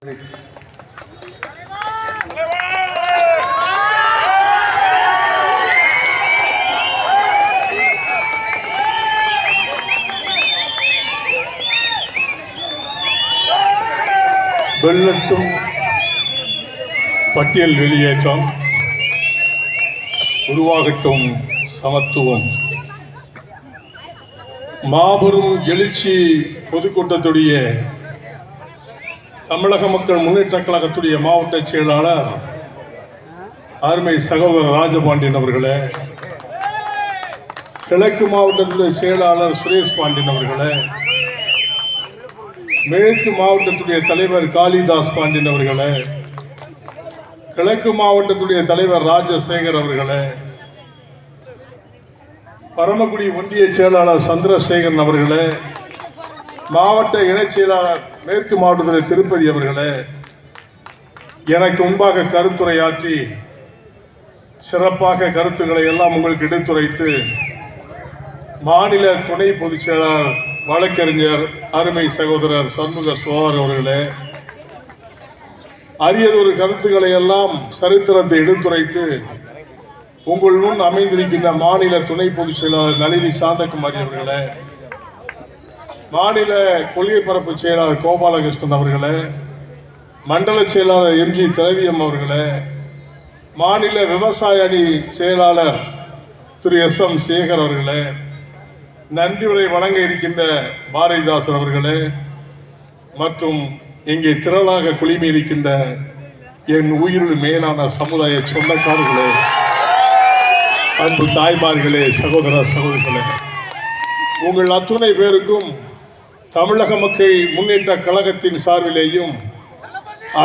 வெள்ளட்டும் பட்டியல் வெளியேற்றம், உருவாகட்டும் சமத்துவம். மாபெரும் எழுச்சி பொதுக்கூட்டத்துடைய தமிழக மக்கள் முன்னேற்ற கழகத்துடைய மாவட்ட செயலாளர் அருமை சகோதரர் ராஜபாண்டியன் அவர்களே, கிழக்கு மாவட்டத்துடைய செயலாளர் சுரேஷ் பாண்டியன் அவர்களே, மேற்கு மாவட்டத்துடைய தலைவர் காளிதாஸ் பாண்டியன் அவர்களே, கிழக்கு மாவட்டத்துடைய தலைவர் ராஜசேகர் அவர்களே, பரமக்குடி ஒன்றிய செயலாளர் சந்திரசேகரன் அவர்களே, மாவட்ட இணைச் செயலாளர் மேற்கு மாவட்டத்துடைய திருப்பதி அவர்களே, எனக்கு முன்பாக கருத்துரையாற்றி சிறப்பாக கருத்துக்களை எல்லாம் உங்களுக்கு எடுத்துரைத்து மாநில துணை பொதுச் செயலாளர் வழக்கறிஞர் அருமை சகோதரர் சண்முக சுவார் அவர்களே, அரியதொரு கருத்துக்களை எல்லாம் சரித்திரத்தை எடுத்துரைத்து உங்கள் முன் அமைந்திருக்கின்ற மாநில துணை பொதுச் செயலாளர் நளினி சாந்தகுமாரி அவர்களே, மாநில கொள்கை பரப்பு செயலாளர் கோபாலகிருஷ்ணன் அவர்களே, மண்டல செயலாளர் எம்ஜி திரவியம் அவர்களே, மாநில விவசாய அணி செயலாளர் திரு SM சேகர் அவர்களே, நன்றி உரை வழங்க இருக்கின்ற பாரதிதாசன் அவர்களே, மற்றும் இங்கே திரளாக குழுமி இருக்கின்ற என் உயிரில் மேலான சமுதாய சொந்தக்காரர்களே, அன்பு தாய்மார்களே, சகோதர சகோதரிகளே, உங்கள் அத்துணை பேருக்கும் தமிழக மக்கள் முன்னேற்ற கழகத்தின் சார்பிலேயும்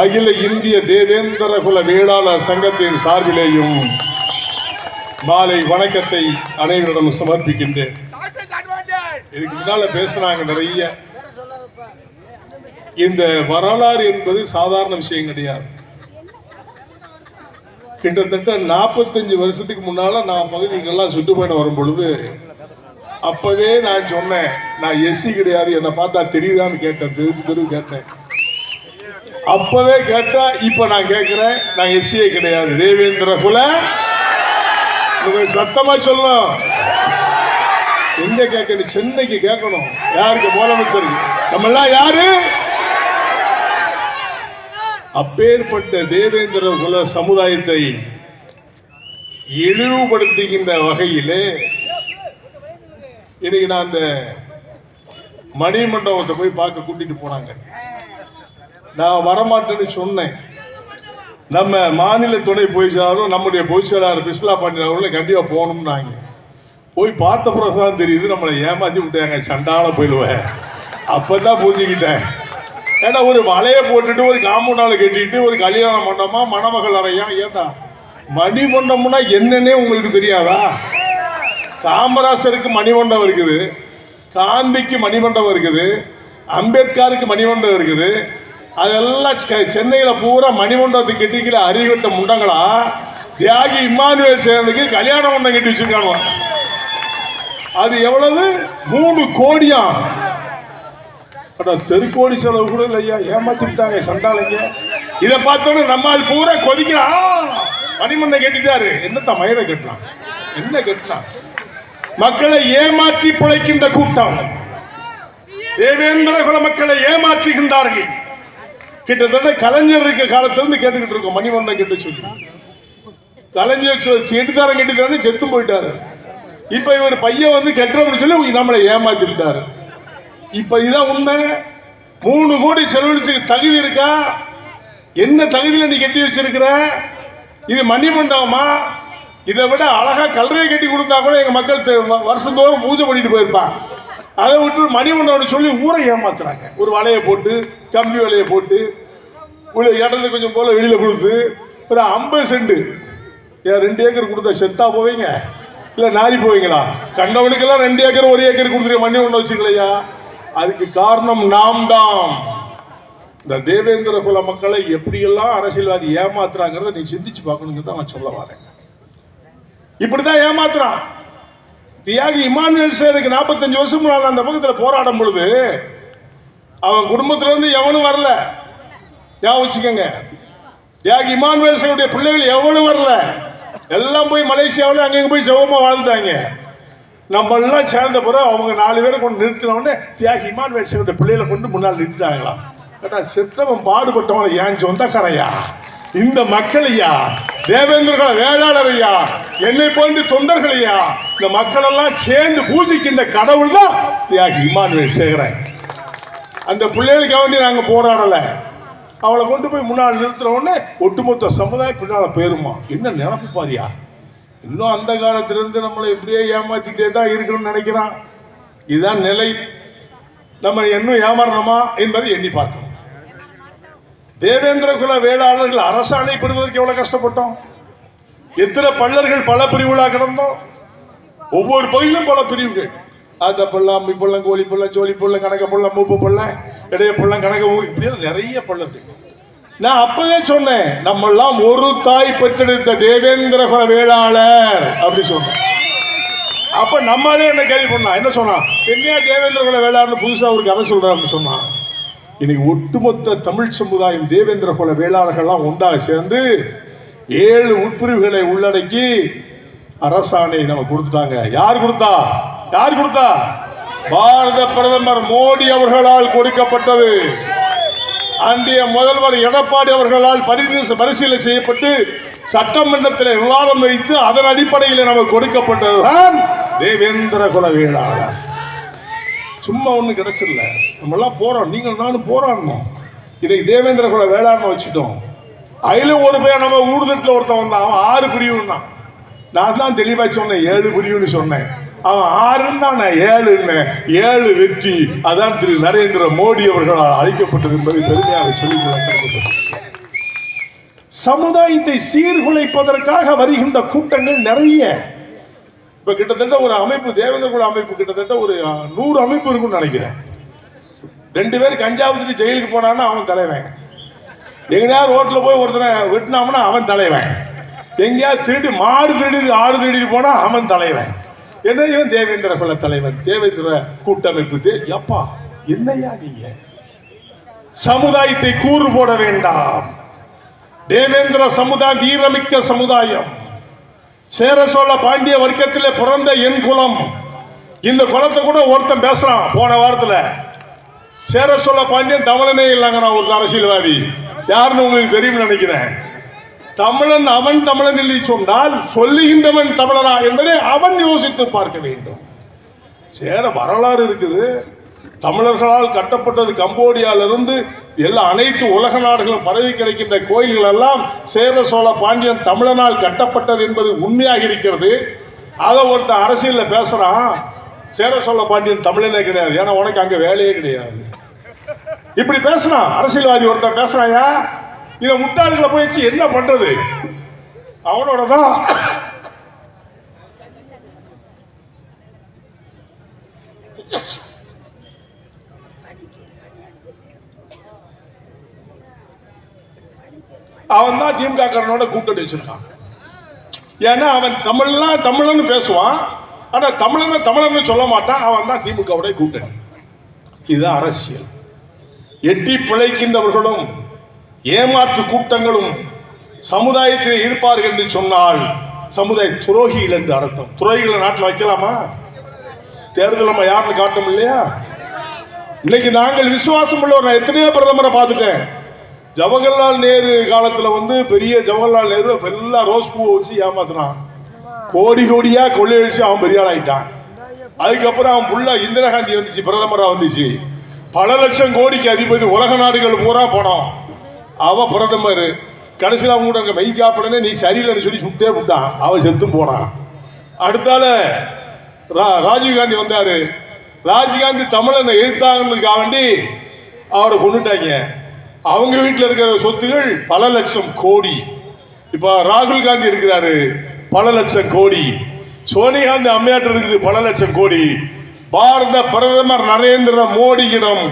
அகில இந்திய தேவேந்திர குல வேளாளர் சங்கத்தின் சார்பிலேயும் மாலை வணக்கத்தை அனைவரிடம் சமர்ப்பிக்கின்றேன். இதுக்கு முன்னால பேசுறாங்க நிறைய. இந்த வரலாறு என்பது சாதாரண விஷயம் கிடையாது. கிட்டத்தட்ட 45 வருஷத்துக்கு முன்னால நான் பகுதிக்கெல்லாம் சுற்றுப்பயணம் வரும் பொழுது அப்பவே நான் சொன்னேன், நான் எஸ்சி கிடையாது, என்னை பார்த்தா தெரியுதான்னு கேட்டேன், தெரு கேட்டேன். அப்பவே கேட்டா இப்ப நான் கேட்கிறேன், நான் எஸ்சியே கிடையாது, தேவேந்திர குல. சத்தமா சொல்லணும். எங்க கேட்கணும்? சென்னைக்கு கேட்கணும். யாருக்கு? முதலமைச்சருக்கு. நம்ம எல்லாம் யாரு? அப்பேற்பட்ட தேவேந்திர குல சமுதாயத்தை இழிவுபடுத்துகின்ற வகையிலே இன்னைக்கு நான் அந்த மணிமண்டபத்தை போய் பார்க்க கூட்டிட்டு போனாங்க. நான் வரமாட்டேன்னு சொன்னேன். நம்ம மாநில துணை பொதுச் செயலாளரும் நம்முடைய பொதுச் செயலாளர் பிஸ்லா பாண்டியன் அவர்களும் கண்டிப்பா போகணும்னாங்க. போய் பார்த்த பிறகுதான் தெரியுது நம்மளை ஏமாத்தி விட்டாங்க, சண்டால போயிடுவேன். அப்பதான் புரிஞ்சுக்கிட்டேன். ஏன்னா ஒரு வலையை போட்டுட்டு ஒரு காம்பவுண்டால கட்டிட்டு ஒரு கல்யாண மண்டபமா மணமகள் அறையா? ஏட்டா மணிமண்டபம்னா என்னன்னே உங்களுக்கு தெரியாதா? காமராசருக்கு மணிமண்டபம் இருக்குது, காந்திக்கு மணிமண்டபம் இருக்குது, அம்பேத்கருக்கு மணிமண்டபம் இருக்குது. அதெல்லாம் சென்னையில பூரா மணிமண்டபத்தை கட்டிக்கிற அறிவிட்ட முண்டங்களா தியாகி இம்மானுவேல் சேகனுக்கு கல்யாண மண்டபம் கட்டி வச்சிருக்காங்க. அது எவ்வளவு? 3 கோடியா? தெருக்கோடி செலவு கூட இல்லையா, ஏமாத்திட்டாங்க சண்டாளைங்க. இதை பார்த்தோன்னு நம்மால் பூரா கொதிக்கிறான். மணிமண்டபம் கட்டிட்டாரு, என்னத்த மயிரை கட்டலாம், என்ன கட்டலாம்? மக்களை ஏமாற்றி பிழைக்கின்ற கூட்டம் தேவேந்திர குல மக்களை ஏமாற்றுகின்றார்கள். கிட்டத்தட்ட கலைஞர் இருக்க காலத்திலிருந்து கேட்டுக்கிட்டு இருக்கோம் மணிமண்டபம் கட்ட சொல்லி. கலைஞர் செட்டுக்காரன் கட்டிட்டாரு, செத்து போயிட்டாரு. இப்ப இவர் பையன் வந்து கட்டுறோம்னு சொல்லி நம்மளை ஏமாத்திட்டாரு. இப்ப இதான் உண்மை. 3 கோடி செலவழிச்சு தகுதி இருக்கா? என்ன தகுதியில நீ கட்டி வச்சிருக்கிற? இது மணிமண்டபமா? இதை விட அழகா கல்லறையை கட்டி கொடுத்தா கூட எங்க மக்கள் வருஷந்தோறும் பூஜை பண்ணிட்டு போயிருப்பான். அதை விட்டு மணிமண்டபம் சொல்லி ஊரை ஏமாத்துறாங்க. ஒரு வலையை போட்டு, கம்பி வலையை போட்டு, இடத்துல கொஞ்சம் போல வெளியில கொடுத்து ஒரு 50 சென்ட் 2 ஏக்கர் கொடுத்தா செத்தா போவீங்க இல்ல நாரி போவீங்களா? கண்டவனுக்கெல்லாம் 2 ஏக்கர் 1 ஏக்கர் கொடுத்துருக்க மணிமண்டபம் வச்சுக்கலையா? அதுக்கு காரணம் நாம் தான். இந்த தேவேந்திர குல மக்களை எப்படியெல்லாம் அரசியல்வாதி ஏமாத்துறாங்கிறத நீ சிந்திச்சு பார்க்கணுங்கிறத நான் சொல்ல வரேன். இப்படிதான் ஏமாத்துறான். தியாகி இம்மானுவேல் சேகருக்கு 45 வருஷம் முன்னால அந்த பக்கத்தில் போராடும் பொழுது அவன் குடும்பத்துல இருந்து எவனும் வரல. ஞாபகம் வச்சுக்கோங்க. தியாகி இமானுவேல் சேகருடைய பிள்ளைகள் எவ்வளவு வரல, எல்லாம் போய் மலேசியாவில் அங்கங்க போய் செவமா வாழ்ந்துட்டாங்க. நம்ம எல்லாம் சேர்ந்த பிறகு அவங்க 4 பேரை கொண்டு நிறுத்தின உடனே தியாகி இமானுவேல் சேகருடைய பிள்ளைகளை கொண்டு முன்னால் நிறுத்திட்டாங்களா? கேட்டா செத்தவன் பாடுபட்டவன் ஏன் சொந்தக்காரையா, இந்த மக்களையா, தேவேந்திர வேளாளர் ஐயா, என்னை போன்ற தொண்டர்கள் ஐயா, இந்த மக்கள் எல்லாம் சேர்ந்து பூஜிக்கின்ற கடவுள் தான் தியாகி இமானுவேல் சேகரன். அந்த பிள்ளைகளுக்கு வேண்டி நாங்க போராடல, அவளை கொண்டு போய் முன்னால் நிறுத்துற உடனே ஒட்டுமொத்த சமுதாயம் பின்னால போயிருமா. என்ன நினைப்பு பாரியா, இன்னும் அந்த காலத்திலிருந்து நம்மளை எப்படியே ஏமாத்திட்டே தான் இருக்கணும்னு நினைக்கிறான். இதுதான் நிலை. நம்ம இன்னும் ஏமாறணுமா என்பதை எண்ணி பார்க்கணும். தேவேந்திர குல வேளாளர்கள் அரசாணை பெறுவதற்கு எவ்வளவு கஷ்டப்பட்டோம், எத்தனை பள்ளர்கள் பல பிரிவுகளாக கிடந்தோம். ஒவ்வொரு பகுதியிலும் பல பிரிவுகள், ஆத்த பள்ளம், அம்பி பள்ளம், கோழி பள்ளம், ஜோலி பள்ளம், கணக்க பள்ளம், மூப்பு பள்ளம், இடைய பள்ளம், கணக்க இப்படி நிறைய பள்ளத்து. நான் அப்பவே சொன்னேன், நம்ம எல்லாம் ஒரு தாய் பெற்றெடுத்த தேவேந்திர குல வேளாளர் அப்படி சொன்னேன். அப்ப நம்மளே என்ன கேள்வி பண்ணா, என்ன சொன்னா, என்னையா தேவேந்திர குல வேளாளர் புதுசா ஒரு கதை சொல்றாருன்னு சொன்னா. இன்னைக்கு ஒட்டுமொத்த தமிழ் சமுதாயம் தேவேந்திர குல வேளாளர்கள்லாம் ஒன்றாக சேர்ந்து 7 உட்பிரிவுகளை உள்ளடக்கி அரசாணை நம்ம கொடுத்துட்டாங்க. யார் கொடுத்தா? யார் கொடுத்தா? பாரத பிரதமர் மோடி அவர்களால் கொடுக்கப்பட்டது. அன்றைய முதல்வர் எடப்பாடி அவர்களால் பரிசீலனை செய்யப்பட்டு சட்டமன்றத்தில் விவாதம் வைத்து அதன் அடிப்படையில் நமக்கு கொடுக்கப்பட்டதுதான் தேவேந்திர குல வேளாளர். சும்மா ஒண்ணு கிடைச்சிடல, நம்ம எல்லாம் போறோம், நீங்கள் நானும் போராடணும். இதை தேவேந்திர குல வேளாண்மை வச்சுட்டோம். அதுல ஒரு பேர் நம்ம ஊடுதட்டில் ஒருத்தன் வந்தான், அவன் 6 பிரிவுன்னா. நான் தான் தெளிவா சொன்னேன் 7 பிரிவுன்னு சொன்னேன், அவன் 6ன்னா நான் 7. 7 வெற்றி, அதான் திரு நரேந்திர மோடி அவர்களால் அளிக்கப்பட்டது என்பதை பெருமையாக சொல்லிக்கொள்ள. சமுதாயத்தை சீர்குலைப்பதற்காக வருகின்ற கூட்டங்கள் நிறைய. இப்ப கிட்டத்தட்ட ஒரு அமைப்பு, தேவேந்திர குல அமைப்பு கிட்டத்தட்ட ஒரு 100 அமைப்பு இருக்கும்னு நினைக்கிறேன். 2 பேர் கஞ்சாவுக்கு ஜெயிலுக்கு போனான்னா அவன் தலைவன், எங்கேயாவது ரோட்ல போய் ஒருத்தனை வெட்டினாம்னா அவன் தலைவன், எங்கேயாவது திருடி மாடு திருடி ஆடு திருடி போனா அவன் தலைவன். என்ன இவன் தேவேந்திர குல தலைவன், தேவேந்திர கூட்டமைப்பு. எப்பா என்னையா நீங்க சமுதாயத்தை கூறு போட வேண்டாம். தேவேந்திர சமுதாயம் வீரமிக்க சமுதாயம். சேர சோழ பாண்டிய வர்க்கத்திலே பிறந்த என் குலம். இந்த குலத்தை கூட ஒருத்தன் பேசுறான் போன வாரத்துல, சேர சோழ பாண்டியன் தமிழனே இல்லைங்க, நான் ஒரு அரசியல்வாதி, யாருன்னு உங்களுக்கு தெரியும் நினைக்கிறேன். தமிழன் அவன் தமிழன் இல்லை சொன்னால் சொல்லுகின்றவன் தமிழனா என்பதை அவன் யோசித்து பார்க்க வேண்டும். சேர வரலாறு இருக்குது. தமிழர்களால் கட்டப்பட்டது கம்போடியாவிலிருந்து எல்லா அனைத்து உலக நாடுகளும் பரவி கிடைக்கின்ற கோயில்கள் எல்லாம் சேர சோழ பாண்டியன் தமிழனால் கட்டப்பட்டது என்பது உண்மையாக இருக்கிறது. அதை ஒருத்தன் அரசியலில் பேசுறான், சேர சோழ பாண்டியன் தமிழனே கிடையாது, ஏன்னா உனக்கு அங்க வேலையே கிடையாது. இப்படி பேசுறான் அரசியல்வாதி ஒருத்தன் பேசுறாயா. இதை முட்டாள்களை போயிடுச்சு என்ன பண்றது? அவனோட தான் அவன் தான் திமுக காரனோட கூட்டணி வச்சிருக்கான். ஏன்னா அவன் தமிழன்னு பேசுவான், ஆனா தமிழன் சொல்ல மாட்டான். அவன் தான் திமுகவுடைய கூட்டணி. இதுதான் அரசியல். எட்டி பிழைக்கின்றவர்களும் ஏமாற்று கூட்டங்களும் சமுதாயத்தில் இருப்பார்கள் என்று சொன்னால் சமுதாய துரோகிகள் என்று அர்த்தம். துரோகிகளை நாட்டில் வைக்கலாமா? தேர்தல் நம்ம யாருன்னு காட்டும் இல்லையா? இன்னைக்கு நாங்கள் விசுவாசம் உள்ளவர். நான் எத்தனையோ பிரதமரை பார்த்துட்டேன். ஜவஹர்லால் நேரு காலத்துல பெரிய ஜவஹர்லால் நேரு எல்லா ரோஸ் பூ வச்சு ஏமாத்தினான், கோடி கோடியா கொள்ளையடிச்சு அவன் பெரிய ஆள் ஆயிட்டான். அதுக்கப்புறம் அவன் புள்ள இந்திரா காந்தி வந்துச்சு, பிரதமரா வந்துச்சு, பல லட்சம் கோடிக்கு அதிபதி, உலக நாடுகள் பூரா போனோம். அவன் பிரதமர். கடைசியில் அவங்க கூட மெய்காப்படனே நீ சரியில்லைன்னு சொல்லி சுட்டே விட்டான், அவன் செத்து போனான். அடுத்தால ராஜீவ்காந்தி வந்தாரு. ராஜீவ்காந்தி தமிழனை எதிர்த்தாங்கிறதுக்காக வேண்டி அவரை கொண்டுட்டாங்க. அவங்க வீட்டில் இருக்கிற சொத்துகள் பல லட்சம் கோடி. இப்ப ராகுல் காந்தி இருக்கிறாரு, பல லட்சம் கோடி. சோனியா காந்தி அம்மையாட்டு இருக்குது, பல லட்சம் கோடி. பாரத பிரதமர் நரேந்திர மோடியிடம்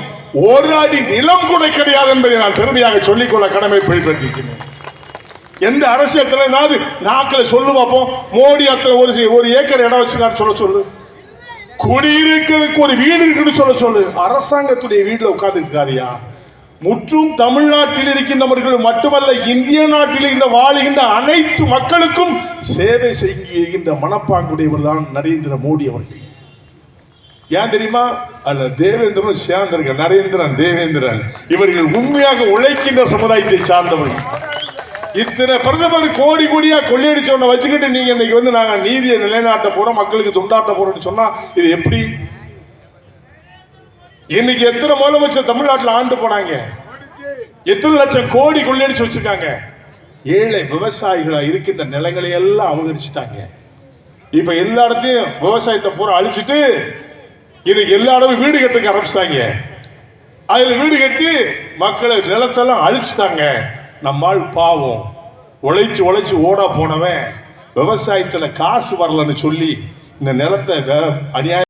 1 அடி நிலம் கூட கிடையாது என்பதை நான் பெருமையாக சொல்லிக்கொள்ள கடமைப்பட்டிருக்கிறேன். எந்த அரசியல் தலைவனாவது நாக்கில் சொல்லு பார்ப்போம், மோடி அத்தனை ஒரு ஏக்கர் இடம் வச்சுக்கான்னு சொல்ல சொல்லு, குடியிருக்கிறதுக்கு ஒரு வீடு இருக்குன்னு சொல்ல சொல்லு. அரசாங்கத்துடைய வீட்டுல உட்கார்ந்து இருக்காரியா? முற்றும் தமிழ்நாட்டில் இருக்கின்றவர்கள் மட்டுமல்ல, இந்திய நாட்டில் இருக்கின்ற வாழ்கின்ற அனைத்து மக்களுக்கும் சேவை செய்கின்ற மனப்பாங்குடையவர் தான் நரேந்திர மோடி அவர்கள். ஏன் தெரியுமா? அல்ல தேவேந்திரன் சேர்ந்திருக்க நரேந்திரன் தேவேந்திரன் இவர்கள் உண்மையாக உழைக்கின்ற சமுதாயத்தை சார்ந்தவர்கள். இத்தனை பிரதமர் கோடி கோடியா கொள்ளையடிச்சவனை வச்சுக்கிட்டு நீங்க இன்னைக்கு வந்து நாங்க நீதியை நிலைநாட்ட போறோம், மக்களுக்கு துண்டாட்ட போறோம்னு சொன்னா இது எப்படி? இன்னைக்கு எத்தனை முதலமைச்சர் தமிழ்நாட்டில் ஆண்டு போனாங்க? எத்தனை லட்சம் கோடி கொள்ளையடிச்சு வச்சிருக்காங்க? ஏழை விவசாயிகளா இருக்கின்ற நிலங்களை எல்லாம் அபகரிச்சுட்டாங்க. இப்ப எல்லா இடத்தையும் விவசாயத்தை பூரா அழிச்சிட்டு இன்னைக்கு எல்லா இடமும் வீடு கட்டுக்க ஆரம்பிச்சிட்டாங்க. அதுல வீடு கட்டி மக்களை நிலத்தெல்லாம் அழிச்சுட்டாங்க. நம்மால் பாவம் உழைச்சு உழைச்சு ஓடா போனவன் விவசாயத்துல காசு வரலன்னு சொல்லி இந்த நிலத்தை அநியாயம்